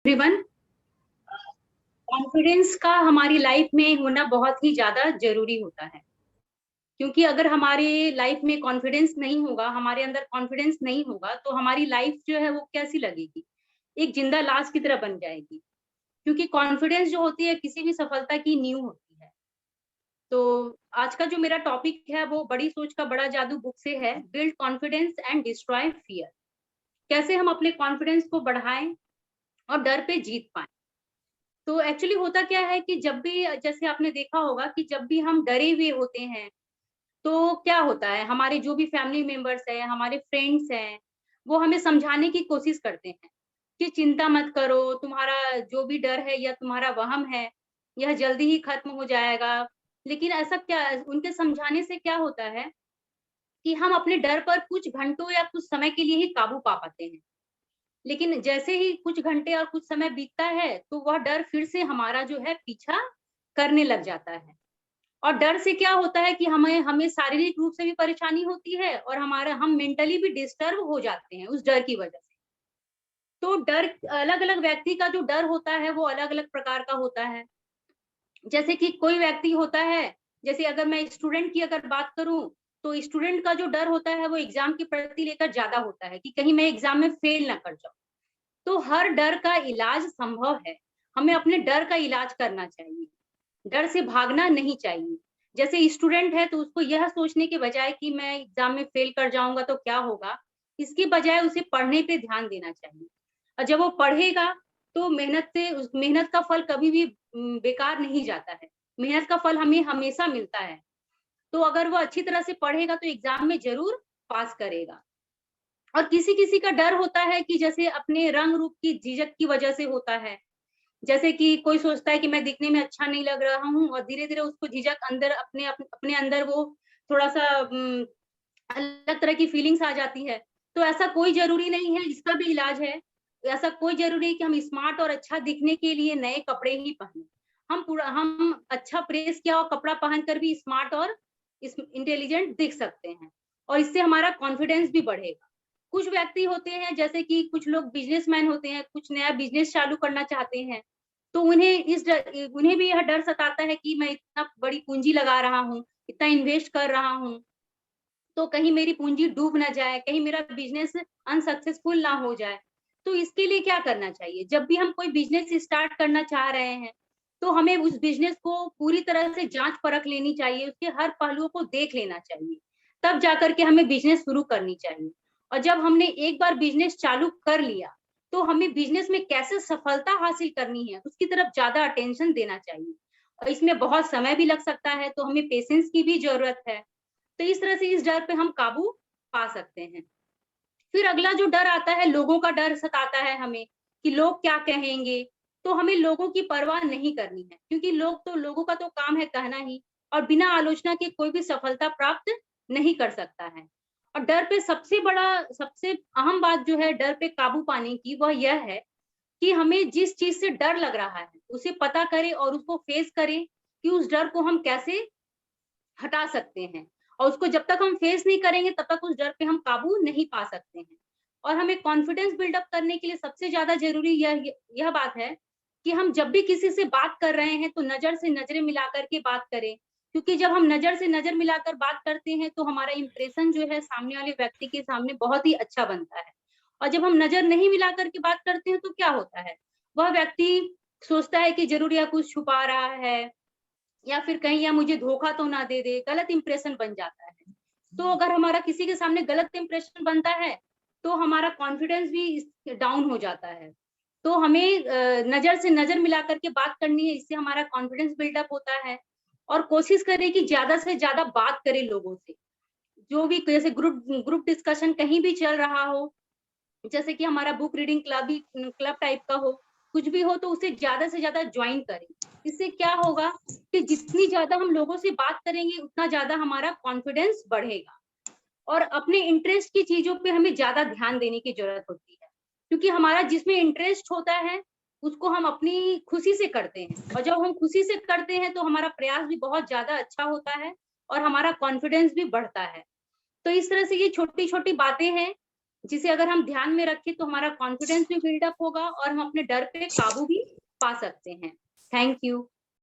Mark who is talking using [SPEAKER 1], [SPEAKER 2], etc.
[SPEAKER 1] Everyone, confidence का हमारी life में होना बहुत ही ज्यादा जरूरी होता है। क्योंकि अगर हमारे लाइफ में कॉन्फिडेंस नहीं होगा, हमारे अंदर कॉन्फिडेंस नहीं होगा, तो हमारी लाइफ जो है वो कैसी लगेगी? एक जिंदा लाश की तरह बन जाएगी। क्योंकि कॉन्फिडेंस जो होती है किसी भी सफलता की नींव होती है। तो आज का जो मेरा टॉपिक है वो बड़ी सोच का बड़ा जादू बुक से है, build confidence and destroy fear. कैसे हम अपने कॉन्फिडेंस को बढ़ाएं और डर पे जीत पाएं। तो एक्चुअली होता क्या है कि जब भी जैसे आपने देखा होगा कि जब भी हम डरे हुए होते हैं, तो क्या होता है, हमारे जो भी फैमिली मेंबर्स हैं, हमारे फ्रेंड्स हैं, वो हमें समझाने की कोशिश करते हैं कि चिंता मत करो, तुम्हारा जो भी डर है या तुम्हारा वहम है, यह जल्दी ही खत्म हो जाएगा। लेकिन ऐसा क्या, उनके समझाने से क्या होता है कि हम अपने डर पर कुछ घंटों या कुछ समय के लिए ही काबू पा पाते हैं। लेकिन जैसे ही कुछ घंटे और कुछ समय बीतता है, तो वह डर फिर से हमारा जो है पीछा करने लग जाता है। और डर से क्या होता है कि हमें हमें शारीरिक रूप से भी परेशानी होती है और हमारा हम मेंटली भी डिस्टर्ब हो जाते हैं उस डर की वजह से। तो डर, अलग-अलग व्यक्ति का जो डर होता है वो अलग-अलग प्रकार का होता है। जैसे कि कोई व्यक्ति होता है, जैसे अगर मैं स्टूडेंट की अगर बात करूँ, तो स्टूडेंट का जो डर होता है वो एग्ज़ाम के प्रति लेकर ज़्यादा होता है कि कहीं मैं एग्ज़ाम में फेल ना कर जाऊँ। तो हर डर का इलाज संभव है। हमें अपने डर का इलाज करना चाहिए। डर से भागना नहीं चाहिए। जैसे स्टूडेंट है तो उसको यह सोचने के बजाय कि मैं एग्ज़ाम में फेल कर जाऊँगा तो क्या होगा? इसकी बजाय उसे पढ़ने पे ध्यान देना चाहिए। और जब वो पढ़ेगा तो मेहनत से उस मेहनत का फल कभी भी बेकार नहीं जाता है। मेहनत का फल हमें हमेशा मिलता है। तो अगर वो अच्छी तरह से पढ़ेगा तो एग्ज़ाम में ज़रूर पास करेगा। और किसी-किसी का डर होता है कि जैसे अपने रंग-रूप की झिझक की वजह से होता है। जैसे कि कोई सोचता है कि मैं दिखने में अच्छा नहीं लग रहा हूँ और धीरे-धीरे उसको झिझक अंदर अपने अंदर वो थोड़ा-सा अलग तरह की फीलिंग्स आ जाती है। तो ऐसा कोई ज़रूरी नहीं है, इसका भी इलाज है। ऐसा कोई ज़रूरी है कि हम स्मार्ट और अच्छा दिखने के लिए नए कपड़े ही पहने। हम अच्छा प्रेस किया हुआ कपड़ा पहनकर भी स्मार्ट और इंटेलिजेंट दिख सकते हैं और इससे हमारा कॉन्फिडेंस भी बढ़ेगा। कुछ व्यक्ति होते हैं जैसे कि कुछ लोग बिज़नेसमैन होते हैं, कुछ नया बिज़नेस चालू करना चाहते हैं, तो उन्हें भी यह डर सताता है कि मैं इतना बड़ी पूँजी लगा रहा हूँ, इतना इन्वेस्ट कर रहा हूँ, तो कहीं मेरी पूँजी डूब ना जाए, कहीं मेरा बिज़नेस अनसक्सेसफुल ना हो जाए। तो इसके लिए क्या करना चाहिए? जब भी हम कोई बिज़नेस स्टार्ट करना चाह रहे हैं, तो हमें उस बिज़नेस को पूरी तरह से जाँच-परख लेनी चाहिए, उसके हर पहलुओं को देख लेना चाहिए। तब जाकर के हमें बिज़नेस शुरू करनी चाहिए। और जब हमने एक बार बिज़नेस चालू कर लिया, तो हमें बिज़नेस में कैसे सफलता हासिल करनी है, उसकी तरफ ज़्यादा अटेंशन देना चाहिए। और इसमें बहुत समय भी लग सकता है, तो हमें पेशेंस की भी ज़रूरत है। तो इस तरह से इस डर पे हम काबू पा सकते हैं। फिर अगला जो डर आता है, लोगों का डर सताता है हमें कि लोग क्या कहेंगे? तो हमें लोगों की परवाह नहीं करनी है, क्योंकि लोगों का तो काम है कहना ही, और बिना आलोचना के कोई भी सफलता प्राप्त नहीं कर सकता है। और डर पे सबसे अहम बात जो है डर पे काबू पाने की, वह यह है कि हमें जिस चीज़ से डर लग रहा है, उसे पता करें और उसको फेस करें कि उस डर को हम कैसे हटा सकते हैं। और उसको जब तक हम फेस नहीं करेंगे तब तक उस डर पे हम काबू नहीं पा सकते हैं। और हमें कॉन्फिडेंस बिल्डअप करने के लिए सबसे ज़्यादा ज़रूरी यह बात है कि हम जब भी किसी से बात कर रहे हैं तो नज़र से नज़रें मिलाकर के बात करें। क्योंकि जब हम नज़र से नज़र मिलाकर बात करते हैं तो हमारा इंप्रेशन जो है सामने वाले व्यक्ति के सामने बहुत ही अच्छा बनता है। और जब हम नज़र नहीं मिलाकर के बात करते हैं तो क्या होता है? वह व्यक्ति सोचता है कि ज़रूर यह कुछ छुपा रहा है या फिर कहीं या मुझे धोखा तो ना दे दे, गलत इंप्रेशन बन जाता है। तो अगर हमारा किसी के सामने गलत इंप्रेशन बनता है, तो हमारा कॉन्फिडेंस भी डाउन हो जाता है। तो हमें नज़र से नज़र मिला कर के बात करनी है, इससे हमारा कॉन्फिडेंस बिल्डअप होता है। और कोशिश करें कि ज़्यादा से ज़्यादा बात करें लोगों से। जो भी जैसे ग्रुप ग्रुप डिस्कशन कहीं भी चल रहा हो, जैसे कि हमारा बुक रीडिंग क्लब टाइप का हो, कुछ भी हो तो उसे ज़्यादा से ज़्यादा जॉइन करें। इससे क्या होगा कि जितनी ज़्यादा हम लोगों से बात करेंगे, उतना ज़्यादा हमारा कॉन्फिडेंस बढ़ेगा। और अपने इंटरेस्ट की चीज़ों पे हमें ज़्यादा ध्यान देने की ज़रूरत होती है। क्योंकि हमारा जिसमें इंटरेस्ट होता है, उसको हम अपनी खुशी से करते हैं और जब हम खुशी से करते हैं, तो हमारा प्रयास भी बहुत ज़्यादा अच्छा होता है और हमारा कॉन्फिडेंस भी बढ़ता है। तो इस तरह से ये छोटी-छोटी बातें हैं जिसे अगर हम ध्यान में रखें तो हमारा कॉन्फिडेंस भी बिल्डअप होगा और हम अपने डर पे काबू भी पा सकते हैं। Thank you.